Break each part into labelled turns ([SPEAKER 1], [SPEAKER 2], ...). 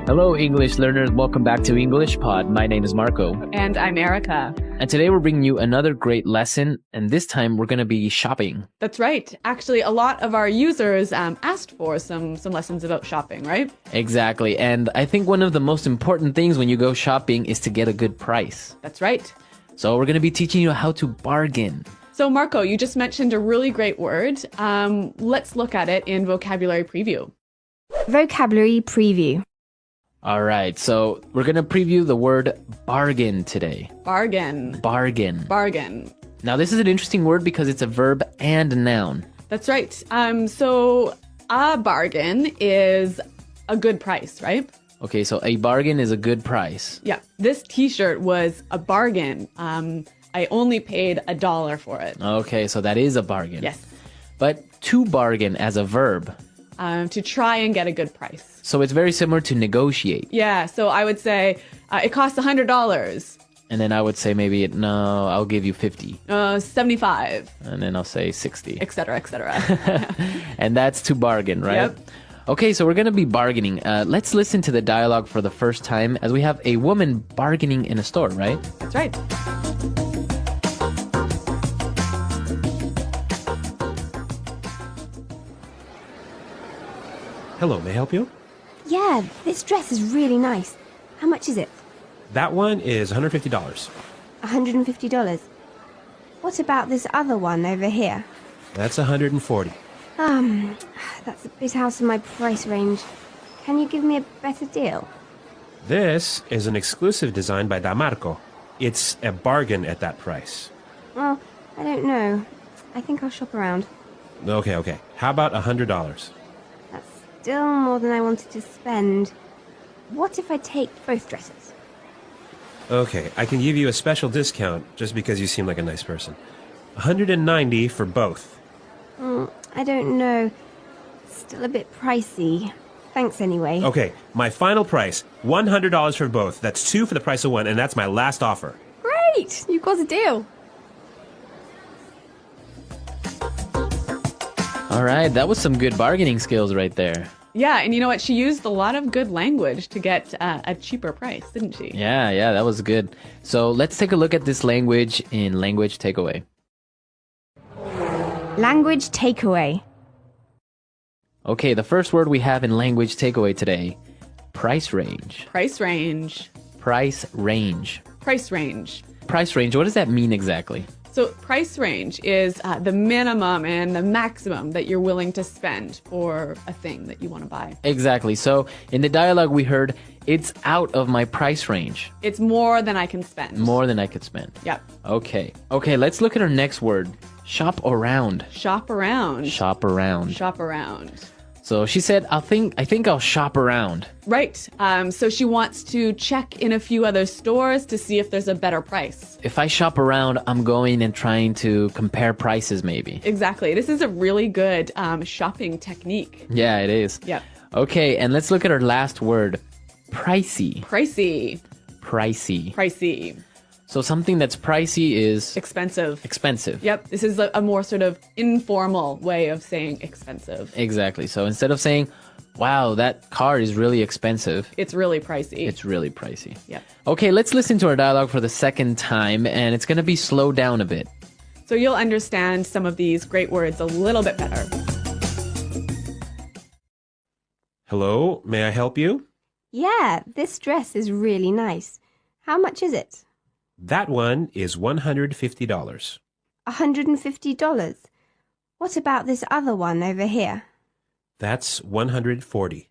[SPEAKER 1] Hello, English learners. Welcome back to English Pod. My name is Marco.
[SPEAKER 2] And I'm Erica.
[SPEAKER 1] And today we're bringing you another great lesson. And this time we're going to be shopping.
[SPEAKER 2] That's right. Actually, a lot of our users asked for some lessons about shopping, right?
[SPEAKER 1] Exactly. And I think one of the most important things when you go shopping is to get a good price.
[SPEAKER 2] That's right.
[SPEAKER 1] So we're going to be teaching you how to bargain.
[SPEAKER 2] So Marco, you just mentioned a really great word. Let's look at it in vocabulary preview.
[SPEAKER 3] Vocabulary preview.
[SPEAKER 1] All right. So we're going to preview the word bargain today.
[SPEAKER 2] Bargain.
[SPEAKER 1] Bargain.
[SPEAKER 2] Bargain.
[SPEAKER 1] Now, this is an interesting word because it's a verb and a noun.
[SPEAKER 2] That's right. So a bargain is a good price, right?
[SPEAKER 1] Okay, so a bargain is a good price.
[SPEAKER 2] Yeah. This t-shirt was a bargain. I only paid $1 for it.
[SPEAKER 1] Okay, so that is a bargain.
[SPEAKER 2] Yes.
[SPEAKER 1] But to bargain as a verb.
[SPEAKER 2] To try and get a good price.
[SPEAKER 1] So it's very similar to negotiate.
[SPEAKER 2] Yeah, so I would say it costs $100.
[SPEAKER 1] And then I would say maybe, no, I'll give you 50.
[SPEAKER 2] 75.
[SPEAKER 1] And then I'll say 60.
[SPEAKER 2] Et cetera, et cetera.
[SPEAKER 1] And that's to bargain, right?
[SPEAKER 2] Yep.
[SPEAKER 1] Okay, so we're going to be bargaining. Let's listen to the dialogue for the first time as we have a woman bargaining in a store, right?
[SPEAKER 2] That's right.
[SPEAKER 4] Hello, may I help you?
[SPEAKER 3] Yeah, this dress is really nice. How much is it?
[SPEAKER 4] That one is $150.
[SPEAKER 3] $150. What about this other one over here?
[SPEAKER 4] That's $140.
[SPEAKER 3] That's a bit out of my price range. Can you give me a better deal?
[SPEAKER 4] This is an exclusive design by Damarco. It's a bargain at that price.
[SPEAKER 3] Well, I don't know. I think I'll shop around.
[SPEAKER 4] Okay. How about $100?
[SPEAKER 3] That's still more than I wanted to spend. What if I take both dresses?
[SPEAKER 4] Okay, I can give you a special discount just because you seem like a nice person. $190 for both.
[SPEAKER 3] I don't know. Still a bit pricey. Thanks anyway.
[SPEAKER 4] Okay, my final price, $100 for both. That's two for the price of one, and that's my last offer.
[SPEAKER 3] Great! You got a deal.
[SPEAKER 1] All right, that was some good bargaining skills right there.
[SPEAKER 2] Yeah, and you know what? She used a lot of good language to get a cheaper price, didn't she?
[SPEAKER 1] Yeah, that was good. So let's take a look at this language in Language Takeaway.
[SPEAKER 3] Language takeaway.
[SPEAKER 1] Okay, the first word we have in Language Takeaway today, price range.
[SPEAKER 2] Price range.
[SPEAKER 1] Price range.
[SPEAKER 2] Price range.
[SPEAKER 1] Price range, what does that mean exactly?
[SPEAKER 2] So price range is the minimum and the maximum that you're willing to spend for a thing that you want to buy.
[SPEAKER 1] Exactly. So in the dialogue we heard, it's out of my price range.
[SPEAKER 2] It's more than I can spend.
[SPEAKER 1] More than I could spend.
[SPEAKER 2] Yep.
[SPEAKER 1] Okay, let's look at our next word. Shop around.
[SPEAKER 2] Shop around.
[SPEAKER 1] Shop around.
[SPEAKER 2] Shop around.
[SPEAKER 1] So she said, I think I'll shop around.
[SPEAKER 2] Right. So she wants to check in a few other stores to see if there's a better price.
[SPEAKER 1] If I shop around, I'm going and trying to compare prices maybe.
[SPEAKER 2] Exactly. This is a really good shopping technique.
[SPEAKER 1] Yeah, it is.
[SPEAKER 2] Yep.
[SPEAKER 1] Okay, and let's look at our last word. Pricey.
[SPEAKER 2] Pricey.
[SPEAKER 1] Pricey.
[SPEAKER 2] Pricey.
[SPEAKER 1] So something that's pricey is
[SPEAKER 2] Expensive.
[SPEAKER 1] expensive.
[SPEAKER 2] Yep. This is a more sort of informal way of saying expensive.
[SPEAKER 1] Exactly. So instead of saying, wow, that car is really expensive,
[SPEAKER 2] It's really pricey.
[SPEAKER 1] it's really pricey.
[SPEAKER 2] Yep.
[SPEAKER 1] Okay, let's listen to our dialogue for the second time, and it's going to be slowed down a bit.
[SPEAKER 2] So you'll understand some of these great words a little bit better.
[SPEAKER 4] Hello, may I help you?
[SPEAKER 3] Yeah, this dress is really nice. How much is it?
[SPEAKER 4] That one is $150.
[SPEAKER 3] $150. What about this other one over here?
[SPEAKER 4] That's $140.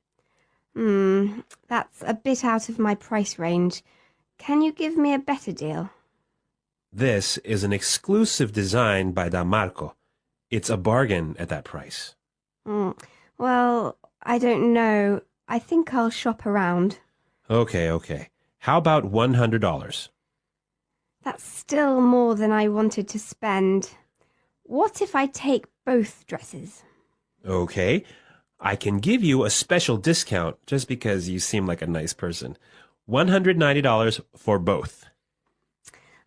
[SPEAKER 3] That's a bit out of my price range. Can you give me a better deal?
[SPEAKER 4] This is an exclusive design by Damarco. It's a bargain at that price.
[SPEAKER 3] Well, I don't know. I think I'll shop around.
[SPEAKER 4] Okay. How about $100?
[SPEAKER 3] That's still more than I wanted to spend. What if I take both dresses?
[SPEAKER 4] Okay, I can give you a special discount just because you seem like a nice person. $190 for both.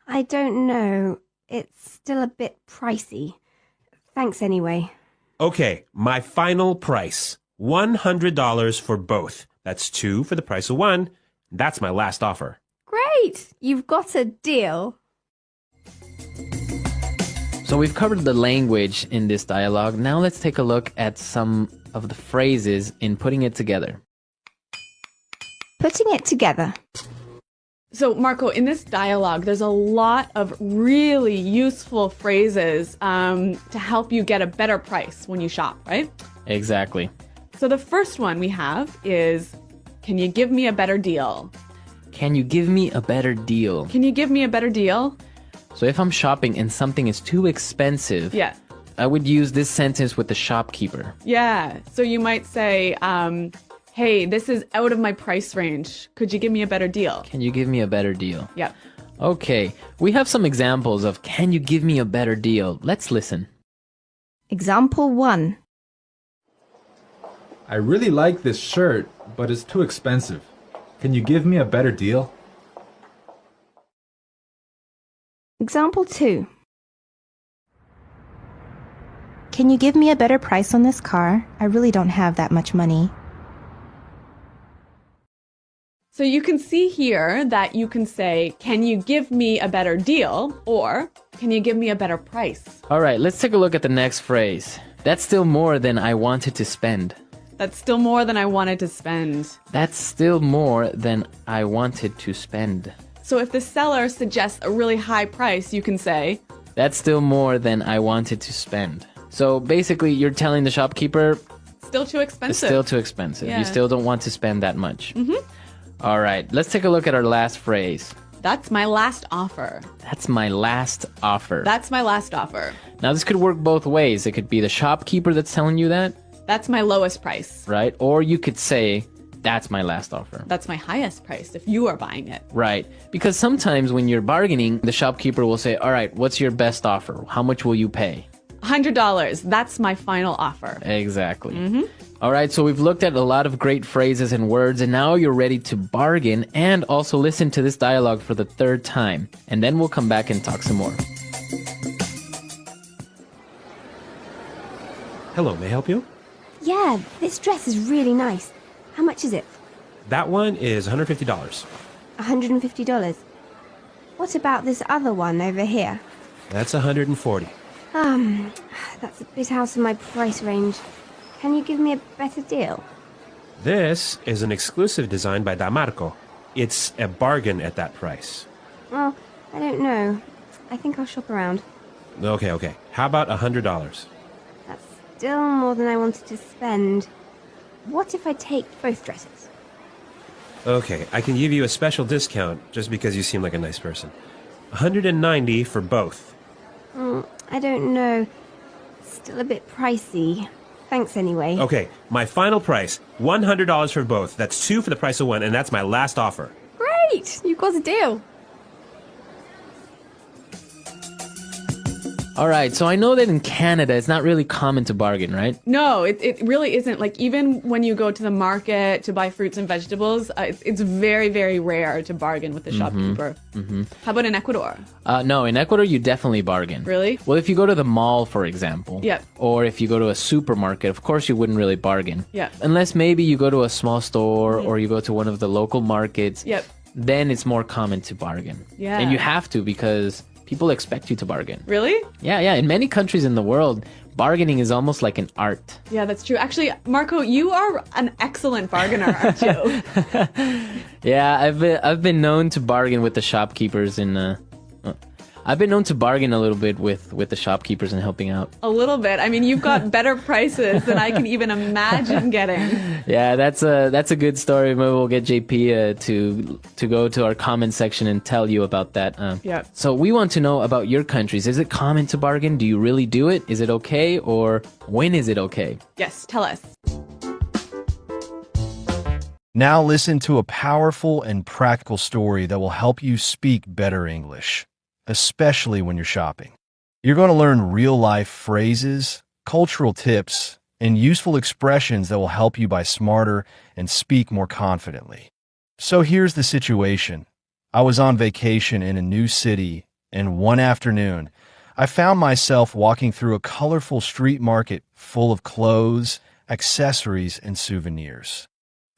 [SPEAKER 3] I don't know. It's still a bit pricey. Thanks anyway.
[SPEAKER 4] Okay, my final price. $100 for both. That's 2 for the price of 1. That's my last offer.
[SPEAKER 3] Great! You've got a deal.
[SPEAKER 1] So we've covered the language in this dialogue. Now let's take a look at some of the phrases in putting it together.
[SPEAKER 3] Putting it together.
[SPEAKER 2] So, Marco, in this dialogue, there's a lot of really useful phrases to help you get a better price when you shop, right?
[SPEAKER 1] Exactly.
[SPEAKER 2] So the first one we have is, can you give me a better deal?
[SPEAKER 1] Can you give me a better deal?
[SPEAKER 2] Can you give me a better deal?
[SPEAKER 1] So if I'm shopping and something is too expensive,
[SPEAKER 2] Yeah.
[SPEAKER 1] I would use this sentence with the shopkeeper.
[SPEAKER 2] Yeah. So you might say, hey, this is out of my price range. Could you give me a better deal?
[SPEAKER 1] Can you give me a better deal?
[SPEAKER 2] Yeah.
[SPEAKER 1] Okay, we have some examples of can you give me a better deal? Let's listen.
[SPEAKER 3] Example 1.
[SPEAKER 5] I really like this shirt, but it's too expensive. Can you give me a better deal?
[SPEAKER 3] Example 2.
[SPEAKER 6] Can you give me a better price on this car? I really don't have that much money.
[SPEAKER 2] So you can see here that you can say, can you give me a better deal? Or can you give me a better price?
[SPEAKER 1] All right, let's take a look at the next phrase. That's still more than I wanted to spend.
[SPEAKER 2] That's still more than I wanted to spend.
[SPEAKER 1] That's still more than I wanted to spend.
[SPEAKER 2] So if the seller suggests a really high price, you can say,
[SPEAKER 1] That's still more than I wanted to spend. So basically, you're telling the shopkeeper
[SPEAKER 2] still too
[SPEAKER 1] it's
[SPEAKER 2] expensive.
[SPEAKER 1] still too expensive.
[SPEAKER 2] Yeah.
[SPEAKER 1] You still don't want to spend that much. All right, let's take a look at our last phrase.
[SPEAKER 2] That's my last offer.
[SPEAKER 1] That's my last offer.
[SPEAKER 2] That's my last offer.
[SPEAKER 1] Now, this could work both ways. It could be the shopkeeper that's telling you that,
[SPEAKER 2] That's my lowest price.
[SPEAKER 1] right? Or you could say, that's my last offer.
[SPEAKER 2] That's my highest price if you are buying it.
[SPEAKER 1] Right. Because sometimes when you're bargaining, the shopkeeper will say, all right, what's your best offer? How much will you pay?
[SPEAKER 2] $100. That's my final offer.
[SPEAKER 1] Exactly. All right, so we've looked at a lot of great phrases and words, and now you're ready to bargain and also listen to this dialogue for the third time. And then we'll come back and talk some more.
[SPEAKER 4] Hello, may I help you?
[SPEAKER 3] Yeah, this dress is really nice. How much is it?
[SPEAKER 4] That one is $150.
[SPEAKER 3] $150. What about this other one over here?
[SPEAKER 4] That's $140.
[SPEAKER 3] That's a bit out of my price range. Can you give me a better deal?
[SPEAKER 4] This is an exclusive design by Damarco. It's a bargain at that price.
[SPEAKER 3] Well, I don't know. I think I'll shop around.
[SPEAKER 4] Okay. How about $100?
[SPEAKER 3] That's still more than I wanted to spend. What if I take both dresses?
[SPEAKER 4] Okay, I can give you a special discount just because you seem like a nice person. $190 for both.
[SPEAKER 3] I don't know. Still a bit pricey. Thanks anyway.
[SPEAKER 4] Okay, my final price, $100 for both. That's 2 for the price of 1, and that's my last offer.
[SPEAKER 3] Great! You've got a deal.
[SPEAKER 1] All right, so I know that in Canada, it's not really common to bargain, right?
[SPEAKER 2] No, it really isn't. Like, even when you go to the market to buy fruits and vegetables, it's very, very rare to bargain with the shopkeeper. How about in Ecuador?
[SPEAKER 1] No, in Ecuador, you definitely bargain.
[SPEAKER 2] Really?
[SPEAKER 1] Well, if you go to the mall, for example,
[SPEAKER 2] Yep.
[SPEAKER 1] or if you go to a supermarket, of course you wouldn't really bargain.
[SPEAKER 2] Yeah.
[SPEAKER 1] Unless maybe you go to a small store or you go to one of the local markets.
[SPEAKER 2] Yep.
[SPEAKER 1] Then it's more common to bargain.
[SPEAKER 2] Yeah.
[SPEAKER 1] And you have to because people expect you to bargain.
[SPEAKER 2] Really?
[SPEAKER 1] Yeah. In many countries in the world, bargaining is almost like an art.
[SPEAKER 2] Yeah, that's true. Actually, Marco, you are an excellent bargainer, aren't you?
[SPEAKER 1] Yeah, I've been known to bargain with the shopkeepers I've been known to bargain a little bit with the shopkeepers and helping out.
[SPEAKER 2] A little bit. I mean, you've got better prices than I can even imagine getting.
[SPEAKER 1] Yeah, that's a good story. Maybe we'll get JP to go to our comment section and tell you about that.
[SPEAKER 2] Yeah.
[SPEAKER 1] So we want to know about your countries. Is it common to bargain? Do you really do it? Is it okay? Or when is it okay?
[SPEAKER 2] Yes, tell us.
[SPEAKER 7] Now listen to a powerful and practical story that will help you speak better English, especially when you're shopping. You're going to learn real-life phrases, cultural tips, and useful expressions that will help you buy smarter and speak more confidently. So here's the situation. I was on vacation in a new city, and one afternoon, I found myself walking through a colorful street market full of clothes, accessories, and souvenirs.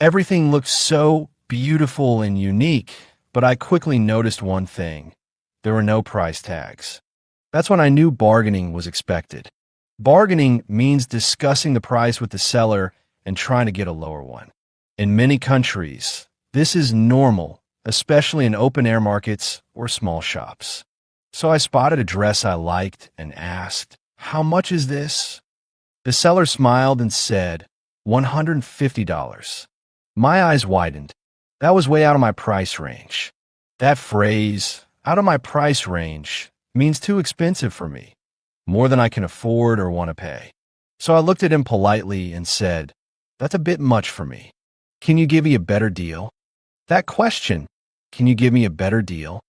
[SPEAKER 7] Everything looked so beautiful and unique, but I quickly noticed one thing. There were no price tags. That's when I knew bargaining was expected. Bargaining means discussing the price with the seller and trying to get a lower one. In many countries, this is normal, especially in open-air markets or small shops. So I spotted a dress I liked and asked, "How much is this?" The seller smiled and said, $150. My eyes widened. That was way out of my price range. That phrase, "out of my price range," means too expensive for me, more than I can afford or want to pay. So I looked at him politely and said, "That's a bit much for me. Can you give me a better deal?" That question, "Can you give me a better deal?"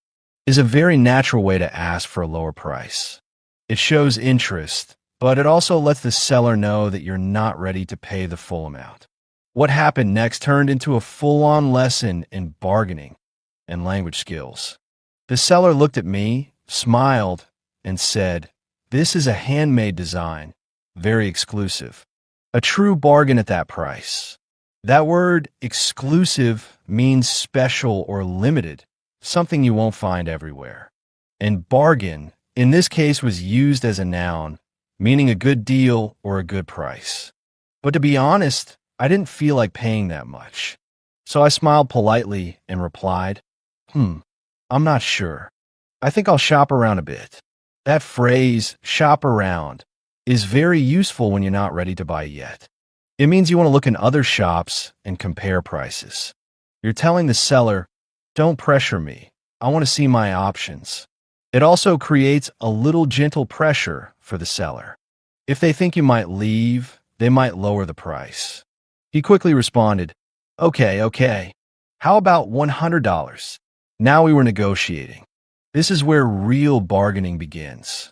[SPEAKER 7] is a very natural way to ask for a lower price. It shows interest, but it also lets the seller know that you're not ready to pay the full amount. What happened next turned into a full-on lesson in bargaining and language skills. The seller looked at me, smiled, and said, "This is a handmade design, very exclusive. A true bargain at that price." That word exclusive means special or limited, something you won't find everywhere. And bargain, in this case, was used as a noun, meaning a good deal or a good price. But to be honest, I didn't feel like paying that much. So I smiled politely and replied, I'm not sure. I think I'll shop around a bit." That phrase, "shop around," is very useful when you're not ready to buy yet. It means you want to look in other shops and compare prices. You're telling the seller, "Don't pressure me. I want to see my options." It also creates a little gentle pressure for the seller. If they think you might leave, they might lower the price. He quickly responded, Okay. How about $100? Now we were negotiating. This is where real bargaining begins.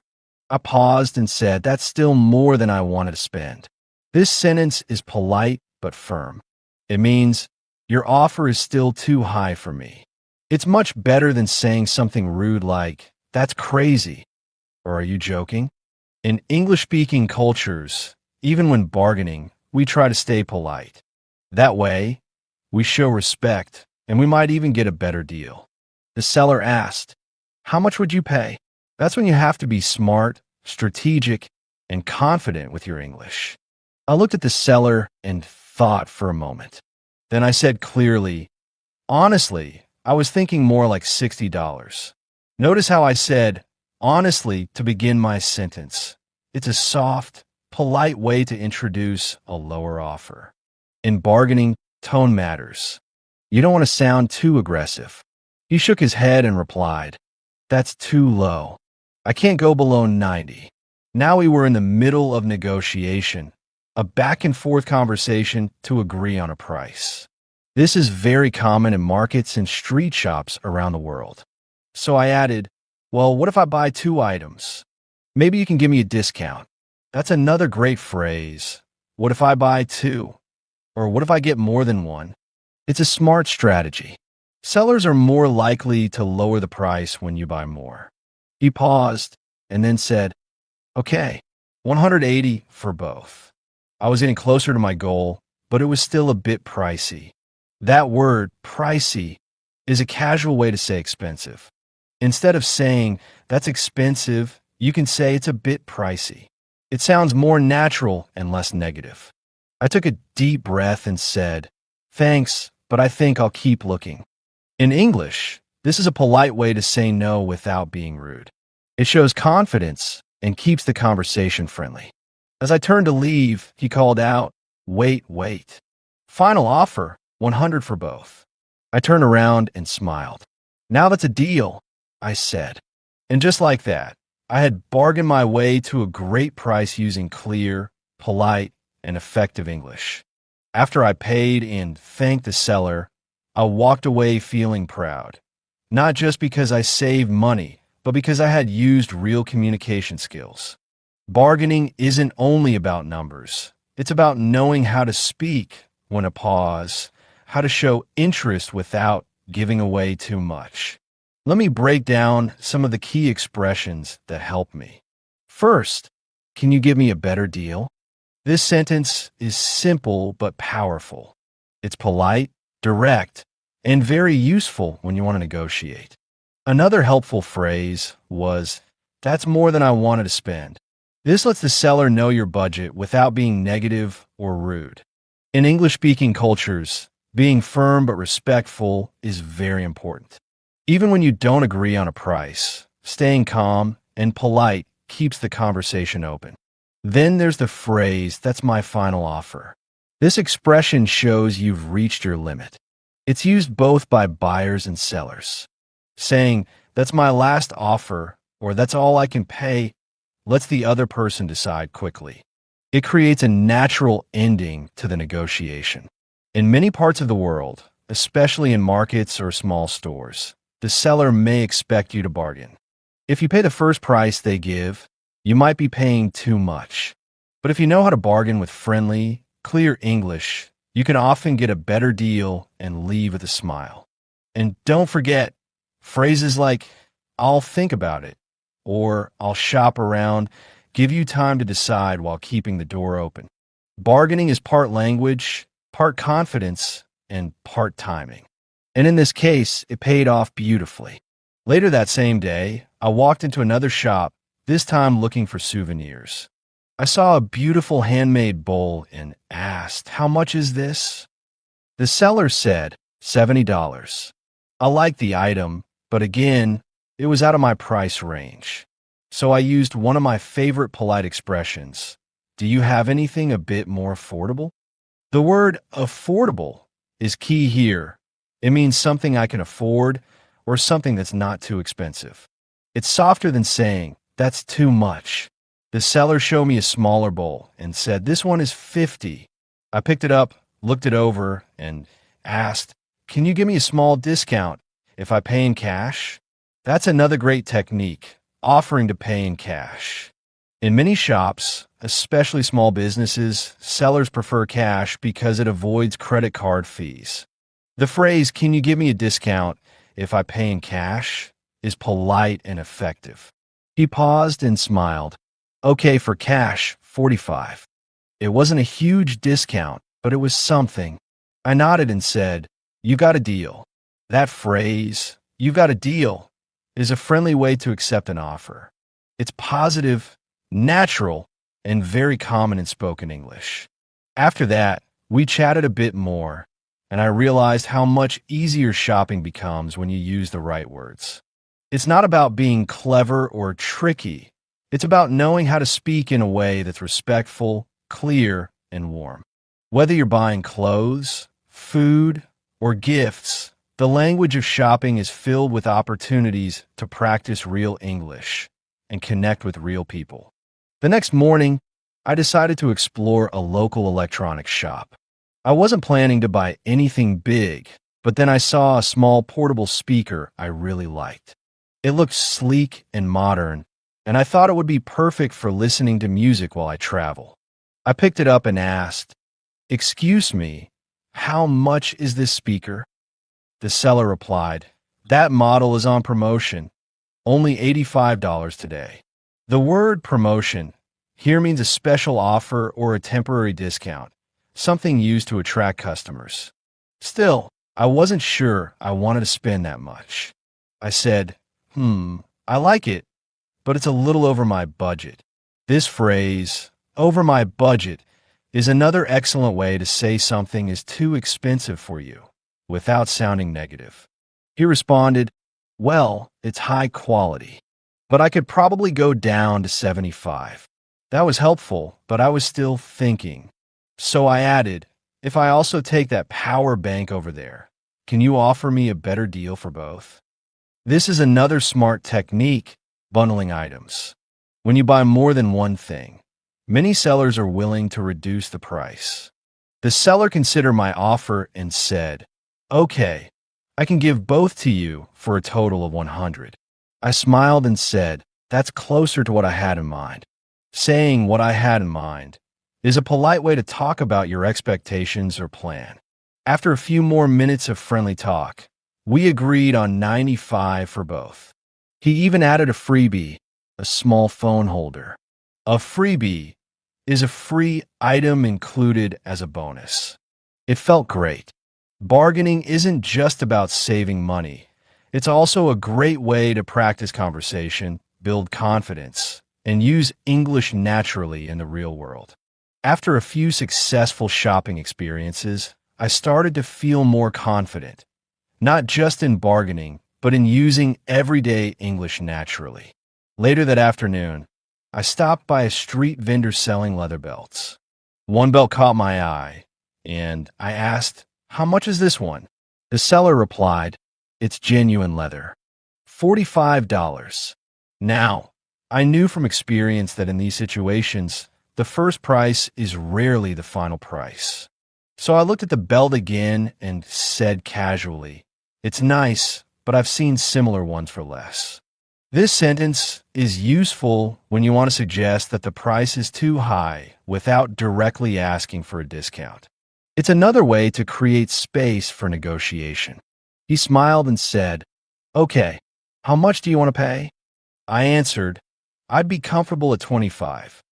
[SPEAKER 7] I paused and said, "That's still more than I wanted to spend." This sentence is polite but firm. It means, "Your offer is still too high for me." It's much better than saying something rude like, "That's crazy," or "Are you joking?" In English-speaking cultures, even when bargaining, we try to stay polite. That way, we show respect, and we might even get a better deal. The seller asked, "How much would you pay?" That's when you have to be smart, strategic, and confident with your English. I looked at the seller and thought for a moment. Then I said clearly, "Honestly, I was thinking more like $60. Notice how I said, "honestly," to begin my sentence. It's a soft, polite way to introduce a lower offer. In bargaining, tone matters. You don't want to sound too aggressive. He shook his head and replied, "That's too low. I can't go below 90. Now we were in the middle of negotiation, a back-and-forth conversation to agree on a price. This is very common in markets and street shops around the world. So I added, "Well, what if I buy 2 items? Maybe you can give me a discount." That's another great phrase. What if I buy 2? Or what if I get more than 1? It's a smart strategy. Sellers are more likely to lower the price when you buy more. He paused and then said, "Okay, 180 for both." I was getting closer to my goal, but it was still a bit pricey. That word, pricey, is a casual way to say expensive. Instead of saying, "That's expensive," you can say it's a bit pricey. It sounds more natural and less negative. I took a deep breath and said, "Thanks, but I think I'll keep looking." In English, this is a polite way to say no without being rude. It shows confidence and keeps the conversation friendly. As I turned to leave, he called out, Wait. Final offer, 100 for both." I turned around and smiled. "Now that's a deal," I said. And just like that, I had bargained my way to a great price using clear, polite, and effective English. After I paid and thanked the seller, I walked away feeling proud, not just because I saved money, but because I had used real communication skills. Bargaining isn't only about numbers. It's about knowing how to speak when to pause, how to show interest without giving away too much. Let me break down some of the key expressions that help me. First, can you give me a better deal? This sentence is simple but powerful. It's polite, direct, and very useful when you want to negotiate. Another helpful phrase was, "That's more than I wanted to spend." This lets the seller know your budget without being negative or rude. In English-speaking cultures, being firm but respectful is very important. Even when you don't agree on a price, staying calm and polite keeps the conversation open. Then there's the phrase, "That's my final offer." This expression shows you've reached your limit. It's used both by buyers and sellers. Saying, "That's my last offer," or "That's all I can pay," lets the other person decide quickly. It creates a natural ending to the negotiation. In many parts of the world, especially in markets or small stores, the seller may expect you to bargain. If you pay the first price they give, you might be paying too much. But if you know how to bargain with friendly, clear English, you can often get a better deal and leave with a smile. And don't forget, phrases like, "I'll think about it," or "I'll shop around," give you time to decide while keeping the door open. Bargaining is part language, part confidence, and part timing. And in this case, it paid off beautifully. Later that same day, I walked into another shop, this time looking for souvenirs. I saw a beautiful handmade bowl and asked, "How much is this?" The seller said, $70. I liked the item, but again, it was out of my price range. So I used one of my favorite polite expressions. "Do you have anything a bit more affordable?" The word affordable is key here. It means something I can afford or something that's not too expensive. It's softer than saying, "That's too much." The seller showed me a smaller bowl and said, "This one is $50. I picked it up, looked it over, and asked, "Can you give me a small discount if I pay in cash?" That's another great technique, offering to pay in cash. In many shops, especially small businesses, sellers prefer cash because it avoids credit card fees. The phrase, "Can you give me a discount if I pay in cash?" is polite and effective. He paused and smiled. "Okay, for cash, 45. It wasn't a huge discount, but it was something. I nodded and said, "You got a deal." That phrase, "You got a deal," is a friendly way to accept an offer. It's positive, natural, and very common in spoken English. After that, we chatted a bit more, and I realized how much easier shopping becomes when you use the right words. It's not about being clever or tricky. It's about knowing how to speak in a way that's respectful, clear, and warm. Whether you're buying clothes, food, or gifts, the language of shopping is filled with opportunities to practice real English and connect with real people. The next morning, I decided to explore a local electronics shop. I wasn't planning to buy anything big, but then I saw a small portable speaker I really liked. It looked sleek and modern, and I thought it would be perfect for listening to music while I travel. I picked it up and asked, "Excuse me, how much is this speaker?" The seller replied, "That model is on promotion, only $85 today." The word promotion here means a special offer or a temporary discount, something used to attract customers. Still, I wasn't sure I wanted to spend that much. I said, I like it, but it's a little over my budget." This phrase, "over my budget," is another excellent way to say something is too expensive for you, without sounding negative. He responded, "Well, it's high quality, but I could probably go down to 75. That was helpful, but I was still thinking. So I added, "If I also take that power bank over there, can you offer me a better deal for both?" This is another smart technique, bundling items. When you buy more than one thing, many sellers are willing to reduce the price. The seller considered my offer and said, "Okay, I can give both to you for a total of 100. I smiled and said, "That's closer to what I had in mind." Saying what I had in mind is a polite way to talk about your expectations or plan. After a few more minutes of friendly talk, we agreed on 95 for both. He even added a freebie, a small phone holder. A freebie is a free item included as a bonus. It felt great. Bargaining isn't just about saving money. It's also a great way to practice conversation, build confidence, and use English naturally in the real world. After a few successful shopping experiences, I started to feel more confident, not just in bargaining, but in using everyday English naturally. Later that afternoon, I stopped by a street vendor selling leather belts. One belt caught my eye, and I asked, "How much is this one?" The seller replied, "It's genuine leather. $45. Now, I knew from experience that in these situations, the first price is rarely the final price. So I looked at the belt again and said casually, "It's nice, but I've seen similar ones for less." This sentence is useful when you want to suggest that the price is too high without directly asking for a discount. It's another way to create space for negotiation. He smiled and said, "Okay, how much do you want to pay?" I answered, "I'd be comfortable at 25.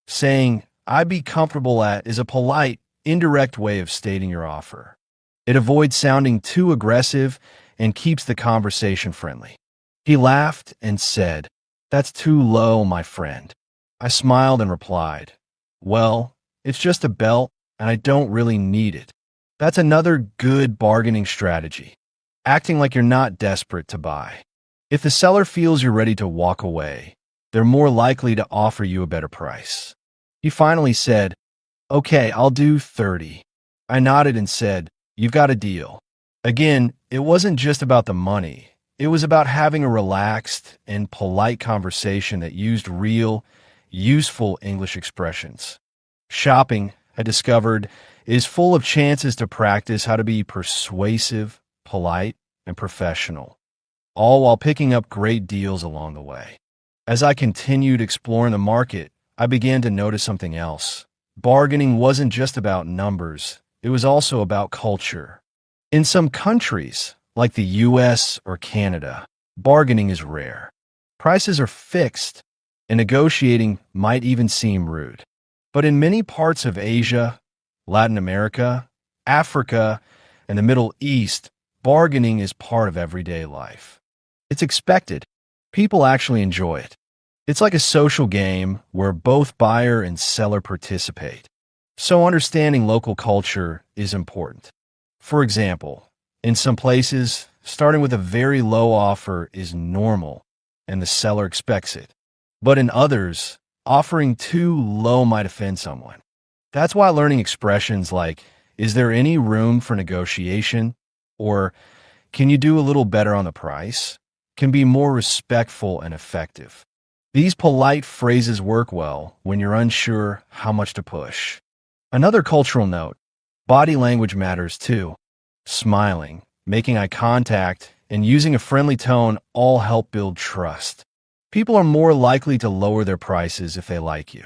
[SPEAKER 7] Saying, "I'd be comfortable at" is a polite, indirect way of stating your offer. It avoids sounding too aggressive and keeps the conversation friendly. He laughed and said, "That's too low, my friend." I smiled and replied, "Well, it's just a belt, and I don't really need it." That's another good bargaining strategy, acting like you're not desperate to buy. If the seller feels you're ready to walk away, they're more likely to offer you a better price. He finally said, "Okay, I'll do 30. I nodded and said, "You've got a deal." Again, it wasn't just about the money. It was about having a relaxed and polite conversation that used real, useful English expressions. Shopping, I discovered, is full of chances to practice how to be persuasive, polite, and professional, all while picking up great deals along the way. As I continued exploring the market, I began to notice something else. Bargaining wasn't just about numbers, it was also about culture. In some countries, like the US or Canada, bargaining is rare. Prices are fixed, and negotiating might even seem rude. But in many parts of Asia, Latin America, Africa, and the Middle East, bargaining is part of everyday life. It's expected. People actually enjoy it. It's like a social game where both buyer and seller participate. So understanding local culture is important. For example, in some places, starting with a very low offer is normal, and the seller expects it. But in others, offering too low might offend someone. That's why learning expressions like, "Is there any room for negotiation?" or "Can you do a little better on the price?" can be more respectful and effective. These polite phrases work well when you're unsure how much to push. Another cultural note, body language matters too. Smiling, making eye contact, and using a friendly tone all help build trust. People are more likely to lower their prices if they like you.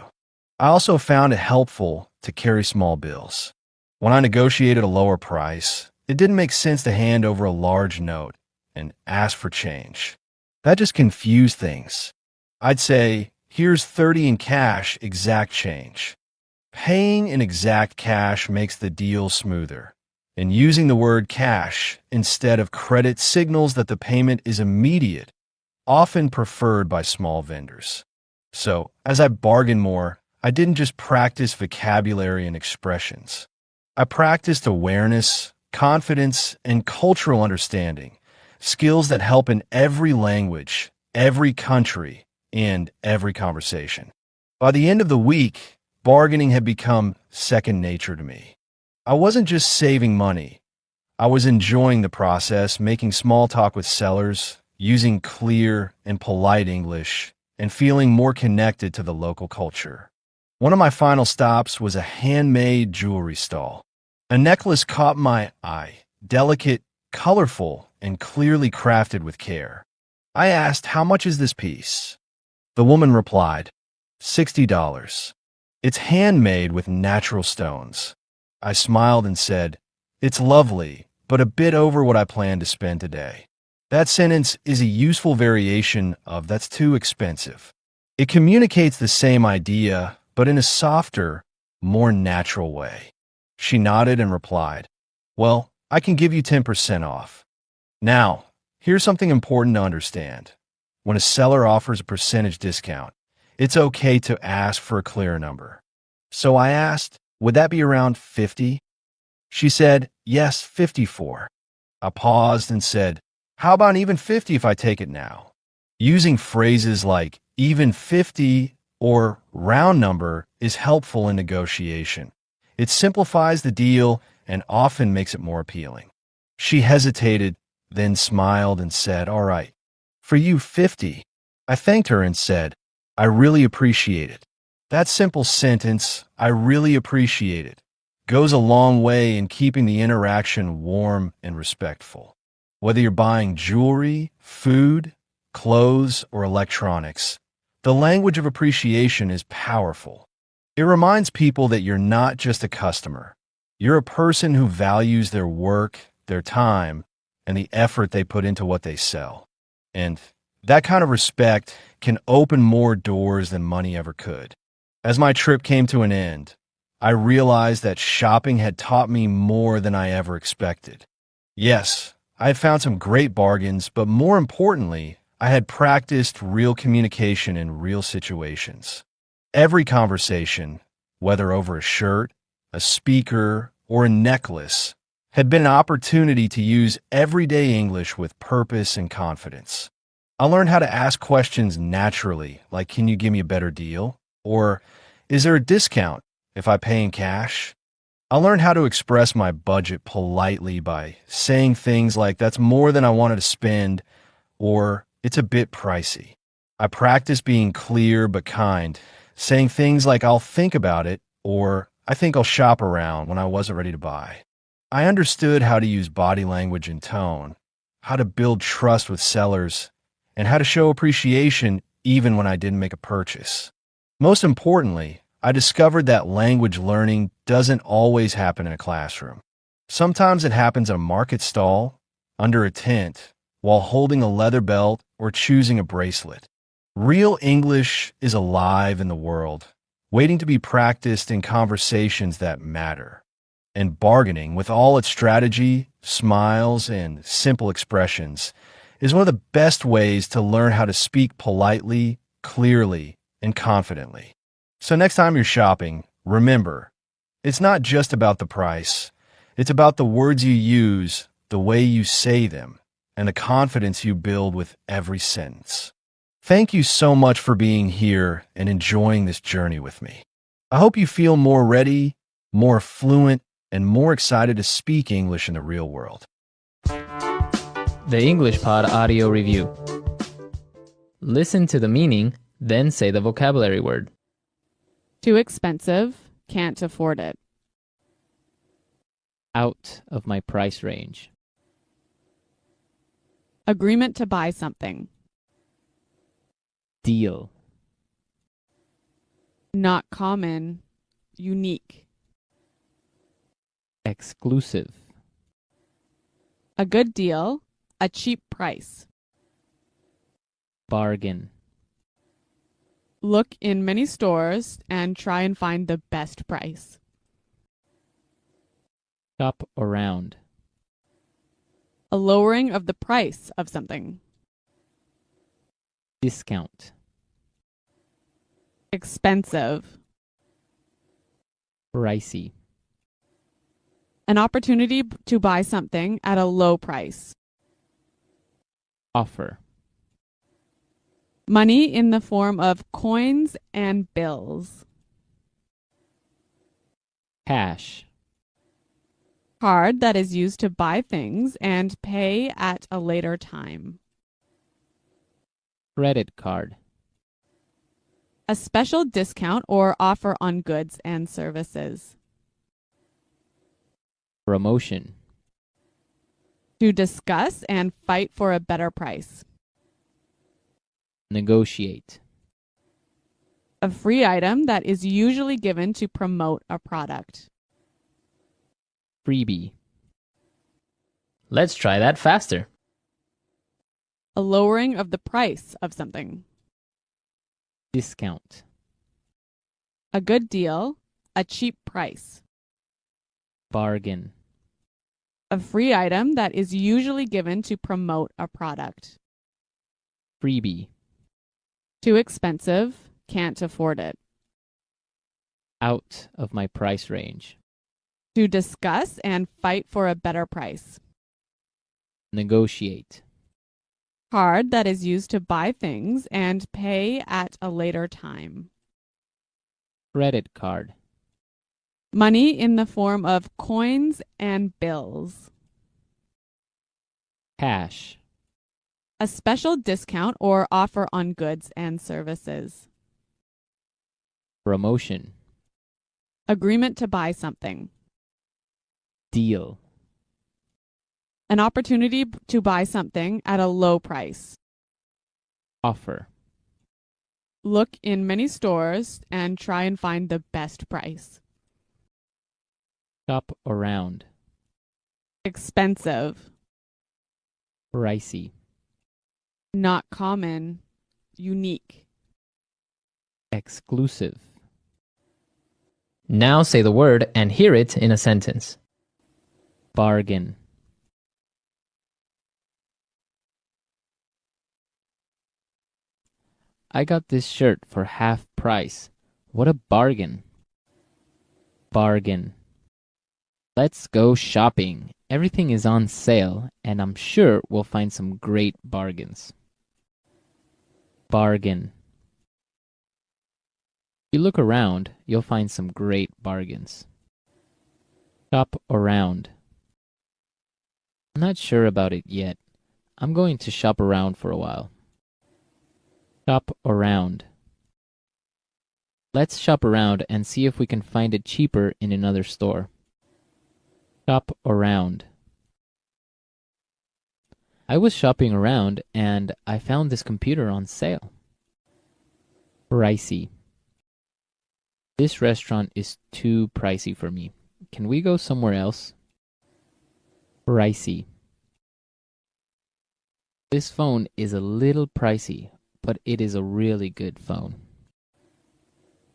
[SPEAKER 7] I also found it helpful to carry small bills. When I negotiated a lower price, it didn't make sense to hand over a large note and ask for change. That just confused things. I'd say, "Here's 30 in cash, exact change." Paying in exact cash makes the deal smoother, and using the word cash instead of credit signals that the payment is immediate, often preferred by small vendors. So, as I bargained more, I didn't just practice vocabulary and expressions. I practiced awareness, confidence, and cultural understanding, skills that help in every language, every country, and every conversation. By the end of the week, bargaining had become second nature to me. I wasn't just saving money. I was enjoying the process, making small talk with sellers, using clear and polite English, and feeling more connected to the local culture. One of my final stops was a handmade jewelry stall. A necklace caught my eye, delicate, colorful, and clearly crafted with care. I asked, "How much is this piece?" The woman replied, $60. It's handmade with natural stones. I smiled and said, "It's lovely, but a bit over what I plan to spend today." That sentence is a useful variation of "That's too expensive." It communicates the same idea, but in a softer, more natural way. She nodded and replied, "Well, I can give you 10% off." Now, here's something important to understand. When a seller offers a percentage discount, it's okay to ask for a clearer number. So I asked, "Would that be around 50?" She said, "Yes, 54." I paused and said, "How about even 50 if I take it now?" Using phrases like even 50 or round number is helpful in negotiation. It simplifies the deal and often makes it more appealing. She hesitated, then smiled and said, "All right, for you, 50. I thanked her and said, "I really appreciate it." That simple sentence, "I really appreciate it," goes a long way in keeping the interaction warm and respectful. Whether you're buying jewelry, food, clothes, or electronics, the language of appreciation is powerful. It reminds people that you're not just a customer. You're a person who values their work, their time, and the effort they put into what they sell. And that kind of respect can open more doors than money ever could. As my trip came to an end, I realized that shopping had taught me more than I ever expected. Yes, I had found some great bargains, but more importantly, I had practiced real communication in real situations. Every conversation, whether over a shirt, a speaker, or a necklace, had been an opportunity to use everyday English with purpose and confidence. I learned how to ask questions naturally, like, "Can you give me a better deal?" Or, "Is there a discount if I pay in cash?" I learned how to express my budget politely by saying things like, "That's more than I wanted to spend," or "It's a bit pricey." I practiced being clear but kind, saying things like, "I'll think about it," or "I think I'll shop around," when I wasn't ready to buy. I understood how to use body language and tone, how to build trust with sellers, and how to show appreciation even when I didn't make a purchase. Most importantly, I discovered that language learning doesn't always happen in a classroom. Sometimes it happens at a market stall, under a tent, while holding a leather belt or choosing a bracelet. Real English is alive in the world, waiting to be practiced in conversations that matter. And bargaining, with all its strategy, smiles, and simple expressions, is one of the best ways to learn how to speak politely, clearly, and confidently. So next time you're shopping, remember, it's not just about the price. It's about the words you use, the way you say them, and the confidence you build with every sentence. Thank you so much for being here and enjoying this journey with me. I hope you feel more ready, more fluent, and more excited to speak English in the real world.
[SPEAKER 1] The English Pod Audio Review. Listen to the meaning, then say the vocabulary word.
[SPEAKER 2] Too expensive, can't afford it.
[SPEAKER 1] Out of my price range.
[SPEAKER 2] Agreement to buy something.
[SPEAKER 1] Deal.
[SPEAKER 2] Not common, unique.
[SPEAKER 1] Exclusive.
[SPEAKER 2] A good deal, a cheap price.
[SPEAKER 1] Bargain.
[SPEAKER 2] Look in many stores and try and find the best price.
[SPEAKER 1] Shop around.
[SPEAKER 2] A lowering of the price of something.
[SPEAKER 1] Discount.
[SPEAKER 2] Expensive.
[SPEAKER 1] Pricey.
[SPEAKER 2] An opportunity to buy something at a low price.
[SPEAKER 1] Offer.
[SPEAKER 2] Money in the form of coins and bills.
[SPEAKER 1] Cash.
[SPEAKER 2] Card that is used to buy things and pay at a later time.
[SPEAKER 1] Credit card.
[SPEAKER 2] A special discount or offer on goods and services.
[SPEAKER 1] Promotion.
[SPEAKER 2] To discuss and fight for a better price.
[SPEAKER 1] Negotiate.
[SPEAKER 2] A free item that is usually given to promote a product.
[SPEAKER 1] Freebie. Let's try that faster.
[SPEAKER 2] A lowering of the price of something.
[SPEAKER 1] Discount.
[SPEAKER 2] A good deal, a cheap price.
[SPEAKER 1] bargain,
[SPEAKER 2] A free item that is usually given to promote a product.
[SPEAKER 1] freebie,
[SPEAKER 2] Too expensive, can't afford it.
[SPEAKER 1] out of my price range,
[SPEAKER 2] To discuss and fight for a better price.
[SPEAKER 1] negotiate,
[SPEAKER 2] Card that is used to buy things and pay at a later time.
[SPEAKER 1] credit card,
[SPEAKER 2] Money in the form of coins and bills.
[SPEAKER 1] cash,
[SPEAKER 2] A special discount or offer on goods and services.
[SPEAKER 1] promotion,
[SPEAKER 2] Agreement to buy something.
[SPEAKER 1] deal,
[SPEAKER 2] An opportunity to buy something at a low price.
[SPEAKER 1] offer,
[SPEAKER 2] Look in many stores and try and find the best price.
[SPEAKER 1] shop around,
[SPEAKER 2] Expensive.
[SPEAKER 1] pricey,
[SPEAKER 2] Not common. Unique.
[SPEAKER 1] exclusive. Now say the word and hear it in a sentence. Bargain, I got this shirt for half price. What a bargain. Bargain. Let's go shopping. Everything is on sale, and I'm sure we'll find some great bargains. Bargain. If you look around, you'll find some great bargains. Shop around. I'm not sure about it yet. I'm going to shop around for a while. Shop around. Let's shop around and see if we can find it cheaper in another store. Shop around. I was shopping around and I found this computer on sale. Pricey. This restaurant is too pricey for me. Can we go somewhere else? Pricey. This phone is a little pricey, but it is a really good phone.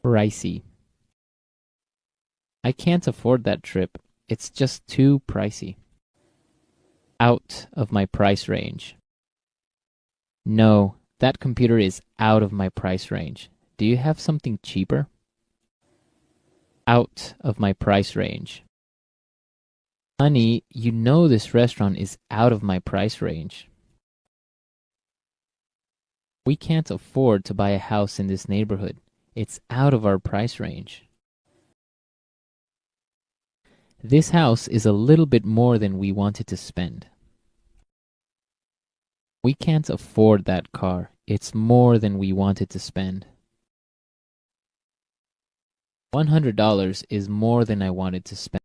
[SPEAKER 1] Pricey. I can't afford that trip. It's just too pricey. Out of my price range. No, that computer is out of my price range. Do you have something cheaper? Out of my price range. Honey, you know this restaurant is out of my price range. We can't afford to buy a house in this neighborhood. It's out of our price range. This house is a little bit more than we wanted to spend. We can't afford that car. It's more than we wanted to spend. $100 is more than I wanted to spend.